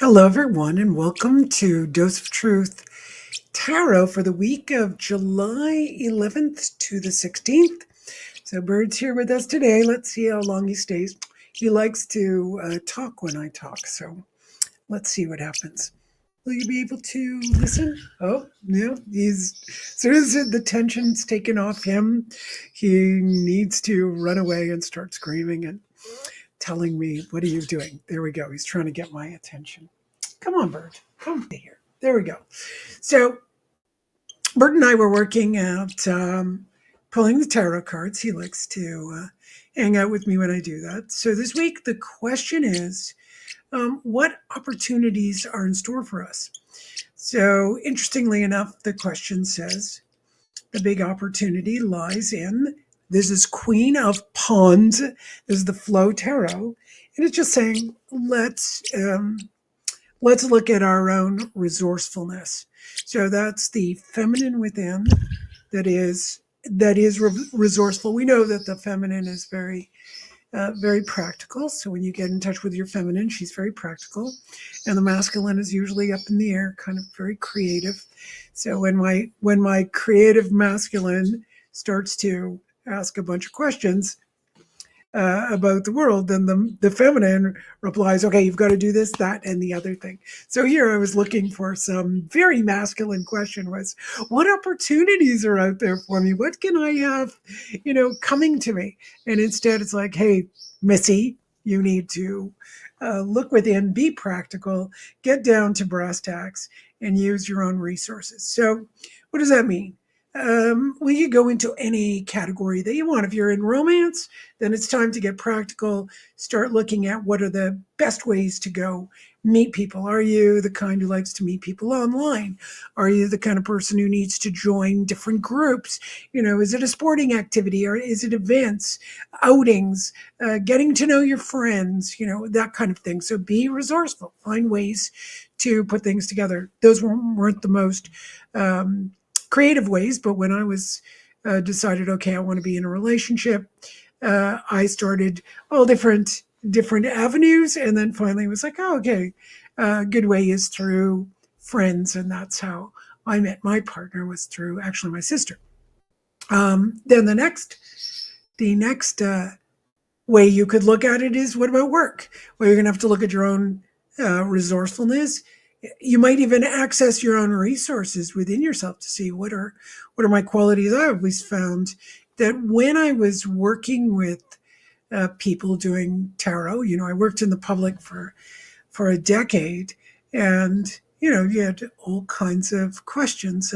Hello, everyone, and welcome to Dose of Truth Tarot for the week of July 11th to the 16th. So, Bird's here with us today. Let's see how long he stays. He likes to talk when I talk, so let's see what happens. Will you be able to listen? Oh, no, as soon as the tension's taken off him, he needs to run away and start screaming and telling me, "What are you doing?" There we go. He's trying to get my attention. Come on, Bert. Come here. There we go. So Bert and I were working out pulling the tarot cards. He likes to hang out with me when I do that. So this week, the question is, what opportunities are in store for us? So interestingly enough, the question says the big opportunity lies in, this is Queen of Wands. This is the Flow Tarot. And it's just saying, let's look at our own resourcefulness. So that's the feminine within that is resourceful. We know that the feminine is very practical. So when you get in touch with your feminine, she's very practical, and the masculine is usually up in the air, kind of very creative. So when my creative masculine starts to ask a bunch of questions, about the world, then the feminine replies, okay, you've got to do this, that, and the other thing. So here I was looking for some very masculine question was, what opportunities are out there for me? What can I have, coming to me? And instead it's like, hey, Missy, you need to look within, be practical, get down to brass tacks, and use your own resources. So what does that mean? Well, you go into any category that you want. If you're in romance, then it's time to get practical. Start looking at what are the best ways to go meet people. Are you the kind who likes to meet people online? Are you the kind of person who needs to join different groups? Is it a sporting activity or is it events, outings, getting to know your friends, that kind of thing. So be resourceful, find ways to put things together. Those weren't the most creative ways, but when I was decided, okay, I want to be in a relationship, I started all different avenues, and then finally was like, oh, okay, a good way is through friends, and that's how I met my partner, was through actually my sister. Then the next way you could look at it is, what about work? Well, you're going to have to look at your own resourcefulness. You might even access your own resources within yourself to see what are my qualities. I always found that when I was working with people doing tarot, I worked in the public for a decade, and you had all kinds of questions,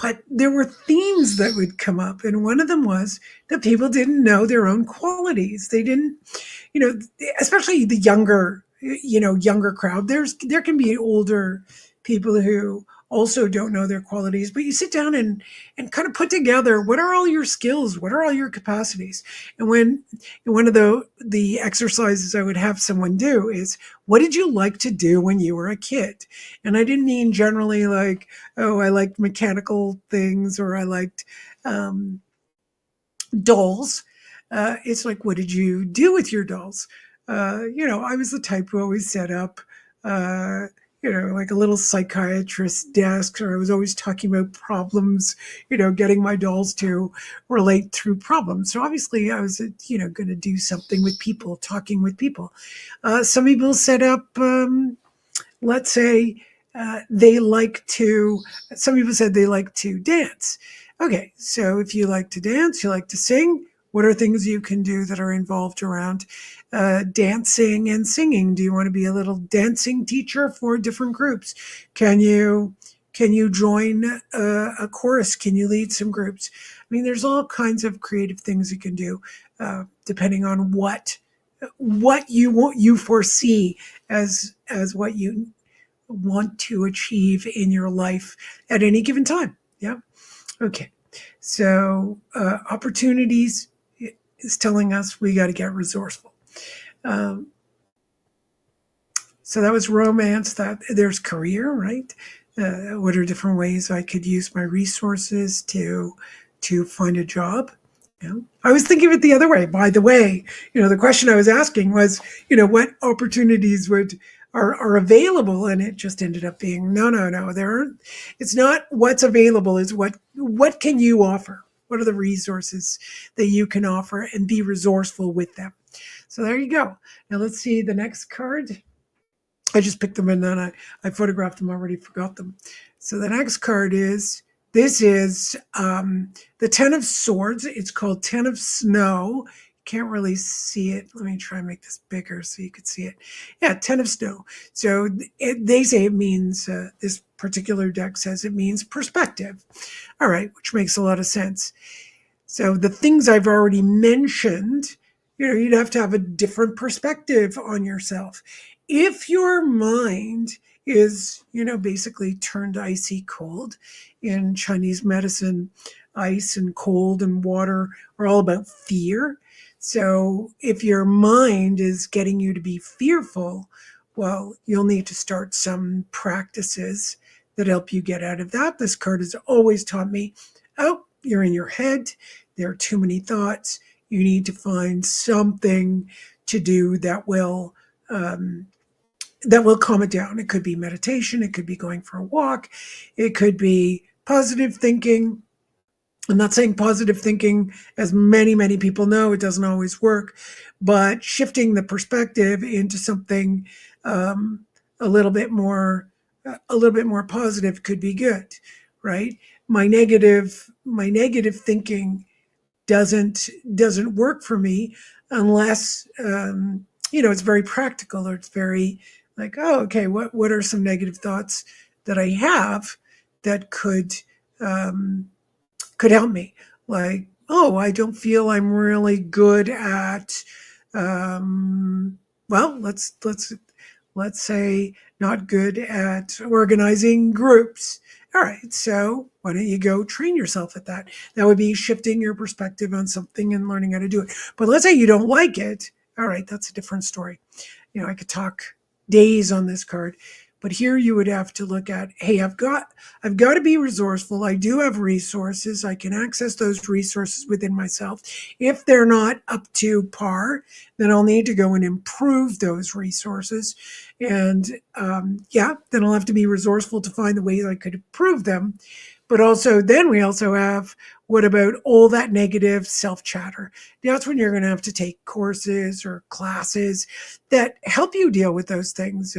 but there were themes that would come up, and one of them was that people didn't know their own qualities. They didn't, especially the younger crowd. There can be older people who also don't know their qualities, but you sit down and kind of put together, what are all your skills, what are all your capacities. And when one of the exercises I would have someone do is, what did you like to do when you were a kid? And I didn't mean generally like, oh, I liked mechanical things, or I liked dolls. It's like, what did you do with your dolls? I was the type who always set up, like a little psychiatrist desk, or I was always talking about problems, getting my dolls to relate through problems. So obviously I was, going to do something with people, talking with people. Some people set up, let's say, some people said they like to dance. Okay, so if you like to dance, you like to sing, what are things you can do that are involved around dancing and singing? Do you want to be a little dancing teacher for different groups? Can you join a chorus? Can you lead some groups? I mean, there's all kinds of creative things you can do, depending on what you foresee as what you want to achieve in your life at any given time. Yeah. Okay. So opportunities is telling us we got to get resourceful. Um, so that was romance. That there's career, right? What are different ways I could use my resources to find a job? I was thinking of it the other way. By the way, the question I was asking was, what opportunities are available, and it just ended up being no. There aren't. It's not what's available. Is what can you offer? What are the resources that you can offer, and be resourceful with them? So there you go. Now let's see the next card. I just picked them and then I photographed them, already forgot them. So the next card is this is the Ten of Swords. It's called Ten of Snow. Can't really see it. Let me try and make this bigger so you can see it. Yeah, Ten of Snow. So they say it means, this particular deck says it means perspective. All right, which makes a lot of sense. So the things I've already mentioned, you'd have to have a different perspective on yourself. If your mind is, basically turned icy cold, in Chinese medicine, ice and cold and water are all about fear. So if your mind is getting you to be fearful, well, you'll need to start some practices that help you get out of that. This card has always taught me, oh, you're in your head. There are too many thoughts. You need to find something to do that will calm it down. It could be meditation. It could be going for a walk. It could be positive thinking. I'm not saying positive thinking, as many people know, it doesn't always work, but shifting the perspective into something a little bit more, positive could be good, right? My negative thinking doesn't work for me unless it's very practical, or it's very like, oh, okay, what are some negative thoughts that I have that could help me, like, oh, I don't feel I'm really good at well, let's say not good at organizing groups. All right, so why don't you go train yourself at that? That would be shifting your perspective on something and learning how to do it. But let's say you don't like it. All right, that's a different story. I could talk days on this card, but here you would have to look at, hey, I've got to be resourceful. I do have resources. I can access those resources within myself. If they're not up to par, then I'll need to go and improve those resources. And then I'll have to be resourceful to find the ways I could improve them. But then we also have, what about all that negative self chatter? That's when you're going to have to take courses or classes that help you deal with those things.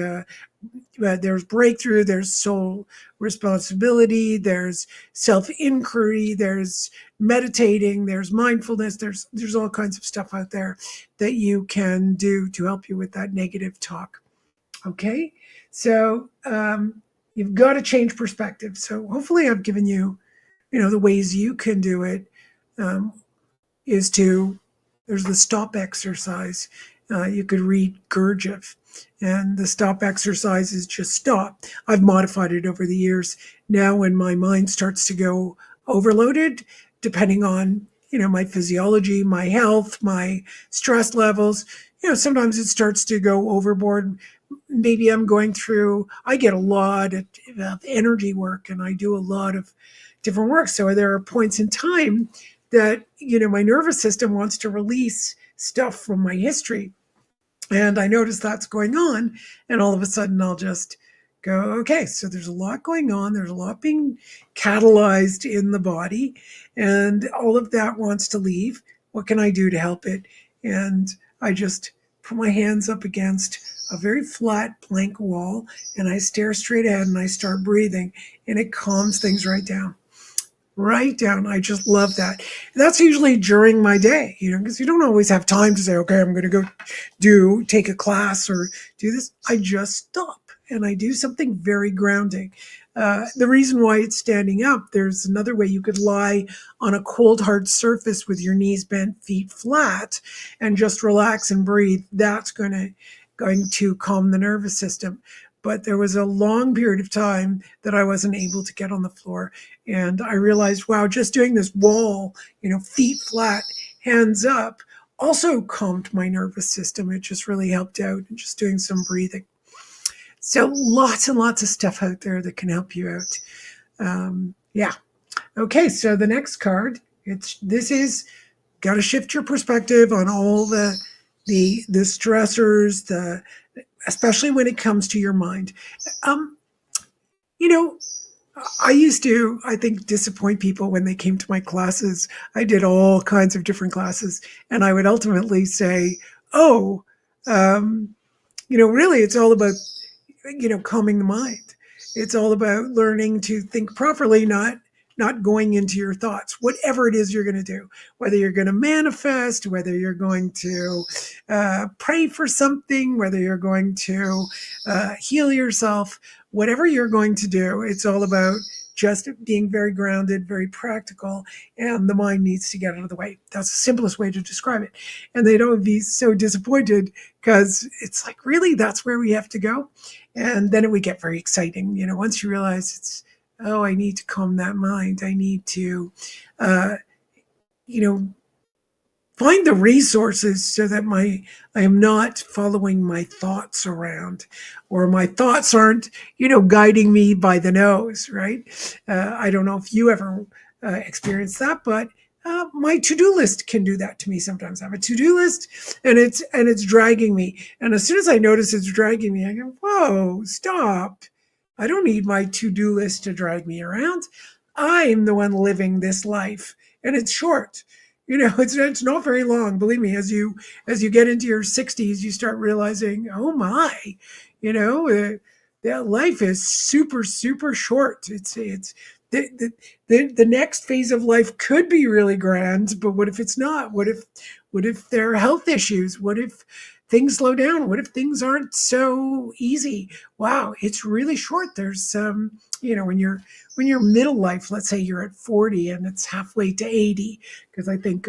There's breakthrough, there's soul responsibility, there's self inquiry, there's meditating, there's mindfulness, there's all kinds of stuff out there that you can do to help you with that negative talk. Okay, so you've got to change perspective. So hopefully, I've given you, the ways you can do it. Um, is to There's the stop exercise. You could read Gurdjieff, and the stop exercise is just stop. I've modified it over the years. Now, when my mind starts to go overloaded, depending on my physiology, my health, my stress levels, sometimes it starts to go overboard. Maybe I get a lot of energy work, and I do a lot of different work. So there are points in time that, my nervous system wants to release stuff from my history. And I notice that's going on. And all of a sudden I'll just go, okay, so there's a lot going on. There's a lot being catalyzed in the body. And all of that wants to leave. What can I do to help it? And I just put my hands up against a very flat blank wall, and I stare straight ahead and I start breathing, and it calms things right down. Right down. I just love that. And that's usually during my day, because you don't always have time to say, okay, I'm going to go take a class or do this. I just stop and I do something very grounding. The reason why it's standing up, there's another way. You could lie on a cold, hard surface with your knees bent, feet flat, and just relax and breathe. That's going to calm the nervous system. But there was a long period of time that I wasn't able to get on the floor. And I realized, wow, just doing this wall, feet flat, hands up, also calmed my nervous system. It just really helped out, and just doing some breathing. So lots and lots of stuff out there that can help you out. Yeah. Okay, so the next card, this is got to shift your perspective on all the stressors, especially when it comes to your mind. Um, you know, I used to, I think, disappoint people when they came to my classes. I did all kinds of different classes, and I would ultimately say, "Oh, um, really, it's all about calming the mind. It's all about learning to think properly, not going into your thoughts, whatever it is you're going to do, whether you're going to manifest, whether you're going to pray for something, whether you're going to heal yourself, whatever you're going to do, it's all about just being very grounded, very practical, and the mind needs to get out of the way. That's the simplest way to describe it. And they don't be so disappointed because it's like, really, that's where we have to go. And then it would get very exciting. Once you realize it's, oh, I need to calm that mind. I need to, uh, you know, find the resources so that I am not following my thoughts around, or my thoughts aren't guiding me by the nose, right? I don't know if you ever experienced that, but my to-do list can do that to me sometimes. I have a to-do list, and it's dragging me, and as soon as I notice it's dragging me, I go, whoa, stop. I don't need my to-do list to drag me around. I'm the one living this life, and it's short. It's not very long. Believe me, as you get into your 60s, you start realizing, oh my, you know, uh, that life is super super short. It's the next phase of life could be really grand, but what if it's not? What if there are health issues? What if things slow down? What if things aren't so easy? Wow, it's really short. There's when you're middle life, let's say you're at 40 and it's halfway to 80, because I think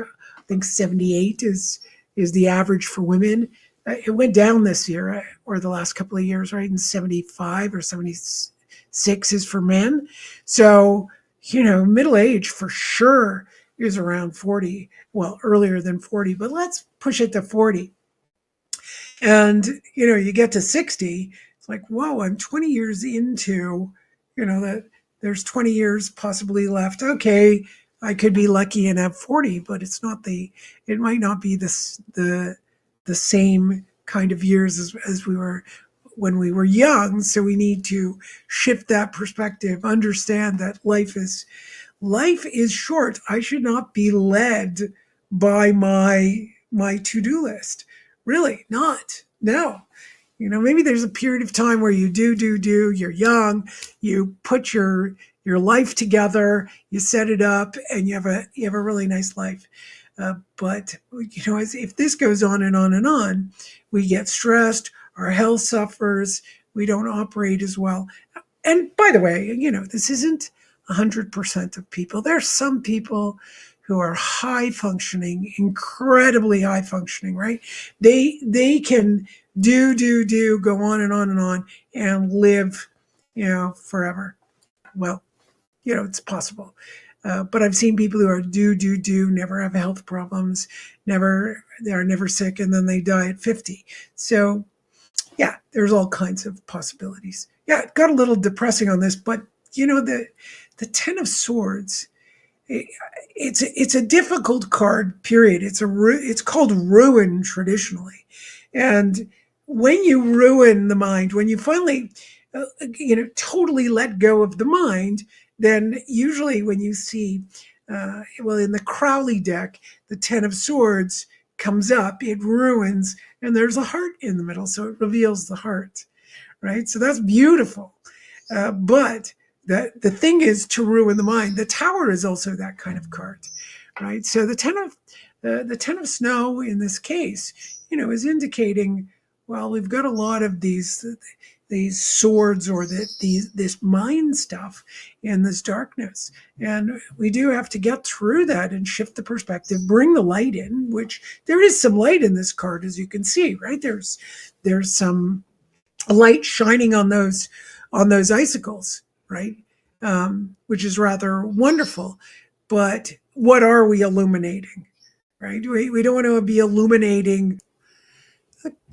78 is the average for women. It went down this year, or the last couple of years, right? And 75 or 76 is for men. So, middle age for sure is around 40. Well, earlier than 40, but let's push it to 40. And, you get to 60, it's like, whoa, I'm 20 years into, that there's 20 years possibly left. Okay, I could be lucky and have 40, but it might not be the same kind of years as we were when we were young. So we need to shift that perspective, understand that life is short. I should not be led by my to-do list. Really not. No. Maybe there's a period of time where you do, you're young, you put your life together, you set it up, and you have a really nice life. But if this goes on and on and on, we get stressed, our health suffers, we don't operate as well. And by the way, this isn't 100% of people. There's some people who are high functioning, incredibly high functioning, right? They can do, go on and on and on and live, forever. Well, it's possible. But I've seen people who are do, never have health problems, they are never sick, and then they die at 50. So yeah, there's all kinds of possibilities. Yeah, it got a little depressing on this, but the Ten of Swords, it, it's a difficult card. Period. It's called ruin traditionally, and when you ruin the mind, when you finally totally let go of the mind, then usually when you see well, in the Crowley deck, the Ten of Swords comes up, it ruins, and there's a heart in the middle, so it reveals the heart, right? So that's beautiful. But the thing is to ruin the mind. The Tower is also that kind of card, right? So the Ten of Snow in this case, is indicating, well, we've got a lot of these swords, or this mind stuff in this darkness, and we do have to get through that and shift the perspective, bring the light in, which there is some light in this card, as you can see, right? There's some light shining on those icicles, right? Which is rather wonderful. But what are we illuminating, right? We don't want to be illuminating.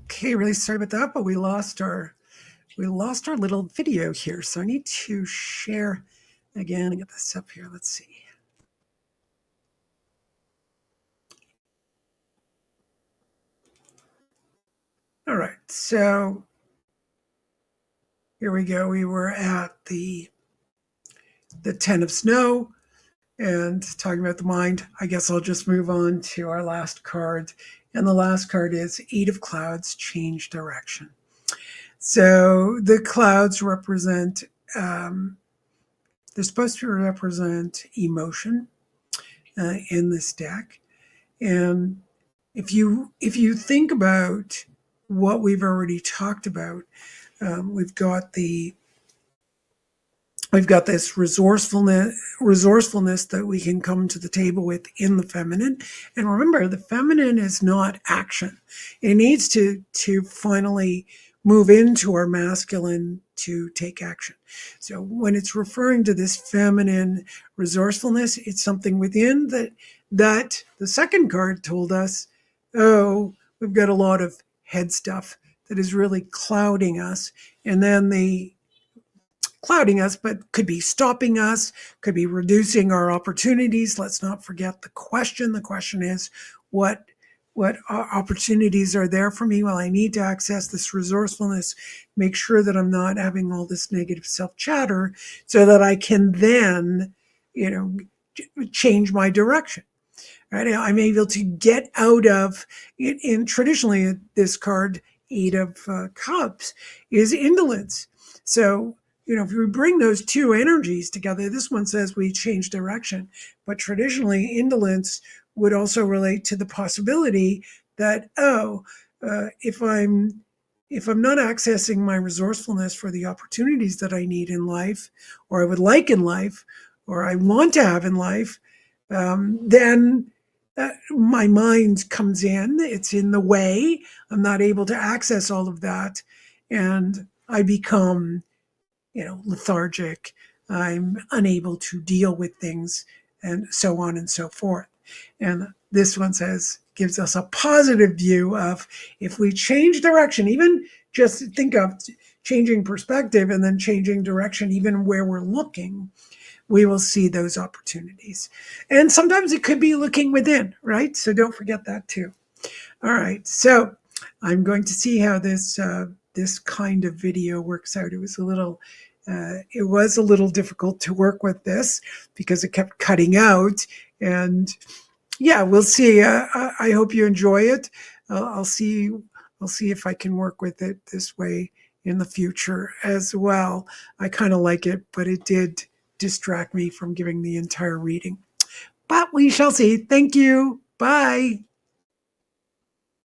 Okay, really sorry about that, but we lost our little video here, so I need to share again and get this up here. Let's see. All right, so here we go. We were at the 10 of snow and talking about the mind. I guess I'll just move on to our last card. And the last card is Eight of Clouds, change direction. So the clouds represent, they're supposed to represent emotion in this deck. And if you think about what we've already talked about, we've got this resourcefulness that we can come to the table with in the feminine. And remember, the feminine is not action. It needs to finally move into our masculine to take action. So when it's referring to this feminine resourcefulness, it's something within that the second card told us, oh, we've got a lot of head stuff that is really clouding us. And then but could be stopping us, could be reducing our opportunities. Let's not forget the question. The question is, what opportunities are there for me? Well, I need to access this resourcefulness, make sure that I'm not having all this negative self-chatter so that I can then, change my direction. Right? I'm able to get out of it. And traditionally, this card, Eight of Cups, is indolence. So, if we bring those two energies together, this one says we change direction, but traditionally, indolence would also relate to the possibility that, if I'm not accessing my resourcefulness for the opportunities that I need in life, or I would like in life, or I want to have in life, then my mind comes in, it's in the way. I'm not able to access all of that. And I become, lethargic. I'm unable to deal with things and so on and so forth. And this one gives us a positive view of if we change direction, even just think of changing perspective and then changing direction, even where we're looking, we will see those opportunities. And sometimes it could be looking within, right? So don't forget that too. All right. So I'm going to see how this kind of video works out. It was a little difficult to work with this because it kept cutting out. And yeah, we'll see. I hope you enjoy it. I'll see if I can work with it this way in the future as well. I kind of like it, but it did distract me from giving the entire reading. But we shall see. Thank you. Bye.